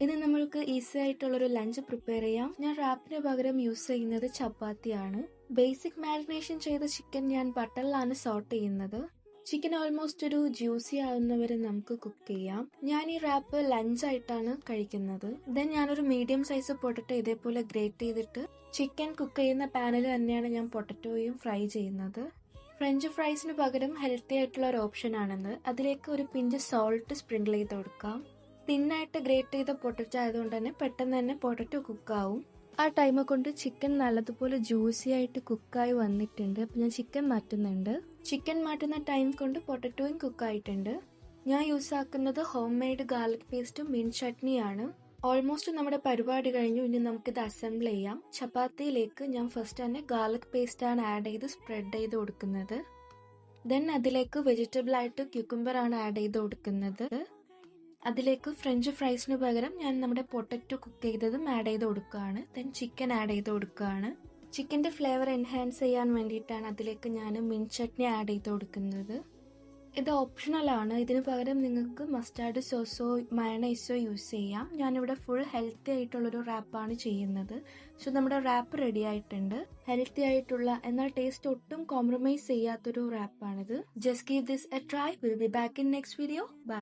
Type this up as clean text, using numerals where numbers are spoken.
ഇനി നമ്മൾക്ക് ഈസി ആയിട്ടുള്ളൊരു ലഞ്ച് പ്രിപ്പയർ ചെയ്യാം. ഞാൻ റാപ്പിന് പകരം യൂസ് ചെയ്യുന്നത് ചപ്പാത്തിയാണ്. ബേസിക് മാരിനേഷൻ ചെയ്ത ചിക്കൻ ഞാൻ ബട്ടറിലാണ് സോട്ട് ചെയ്യുന്നത്. ചിക്കൻ ഓൾമോസ്റ്റ് ഒരു ജ്യൂസി ആവുന്നവരെ നമുക്ക് കുക്ക് ചെയ്യാം. ഞാൻ ഈ റാപ്പ് ലഞ്ചായിട്ടാണ് കഴിക്കുന്നത്. ദെൻ ഞാനൊരു മീഡിയം സൈസ് പൊട്ടറ്റോ ഇതേപോലെ ഗ്രേറ്റ് ചെയ്തിട്ട് ചിക്കൻ കുക്ക് ചെയ്യുന്ന പാനിൽ തന്നെയാണ് ഞാൻ പൊട്ടറ്റോയും ഫ്രൈ ചെയ്യുന്നത്. ഫ്രഞ്ച് ഫ്രൈസിന് പകരം ഹെൽത്തി ആയിട്ടുള്ള ഒരു ഓപ്ഷൻ ആണെന്ന്. അതിലേക്ക് ഒരു പിഞ്ച് സോൾട്ട് സ്പ്രിങ്കിൾ ചെയ്ത് കൊടുക്കാം. തിന്നായിട്ട് ഗ്രേറ്റ് ചെയ്ത പൊട്ടറ്റോ ആയതുകൊണ്ട് തന്നെ പെട്ടെന്ന് തന്നെ പൊട്ടറ്റോ കുക്കാവും. ആ ടൈം കൊണ്ട് ചിക്കൻ നല്ലതുപോലെ ജ്യൂസി ആയിട്ട് കുക്കായി വന്നിട്ടുണ്ട്. അപ്പം ഞാൻ ചിക്കൻ മാറ്റുന്നുണ്ട്. ചിക്കൻ മാറ്റുന്ന ടൈം കൊണ്ട് പൊട്ടറ്റോയും കുക്കായിട്ടുണ്ട്. ഞാൻ യൂസ് ആക്കുന്നത് ഹോം മെയ്ഡ് ഗാർലിക് പേസ്റ്റും മിന്റ് ചട്നിയാണ്. ഓൾമോസ്റ്റ് നമ്മുടെ പരിപാടി കഴിഞ്ഞു. ഇനി നമുക്കിത് അസംബിൾ ചെയ്യാം. ചപ്പാത്തിയിലേക്ക് ഞാൻ ഫസ്റ്റ് തന്നെ ഗാർലിക് പേസ്റ്റ് ആണ് ആഡ് ചെയ്ത് സ്പ്രെഡ് ചെയ്ത് കൊടുക്കുന്നത്. ദെൻ അതിലേക്ക് വെജിറ്റബിൾ ആയിട്ട് ക്യൂക്കുംബർ ആണ് ആഡ് ചെയ്ത് കൊടുക്കുന്നത്. അതിലേക്ക് ഫ്രഞ്ച് ഫ്രൈസിന് പകരം ഞാൻ നമ്മുടെ പൊട്ടറ്റോ കുക്ക് ചെയ്തതും ആഡ് ചെയ്ത് കൊടുക്കുകയാണ്. ദെൻ ചിക്കൻ ആഡ് ചെയ്ത് കൊടുക്കുകയാണ്. ചിക്കന്റെ ഫ്ലേവർ എൻഹാൻസ് ചെയ്യാൻ വേണ്ടിയിട്ടാണ് അതിലേക്ക് ഞാൻ മിന്റ് ചട്നി ആഡ് ചെയ്ത് കൊടുക്കുന്നത്. ഇത് ഓപ്ഷണൽ ആണ്. ഇതിന് പകരം നിങ്ങൾക്ക് മസ്റ്റാർഡ് സോസോ മയണൈസോ യൂസ് ചെയ്യാം. ഞാനിവിടെ ഫുൾ ഹെൽത്തി ആയിട്ടുള്ളൊരു റാപ്പാണ് ചെയ്യുന്നത്. സോ നമ്മുടെ റാപ്പ് റെഡി ആയിട്ടുണ്ട്. ഹെൽത്തി ആയിട്ടുള്ള എന്നാൽ ടേസ്റ്റ് ഒട്ടും കോംപ്രമൈസ് ചെയ്യാത്തൊരു റാപ്പാണിത്. Just give this a try. Will be back in next video. By.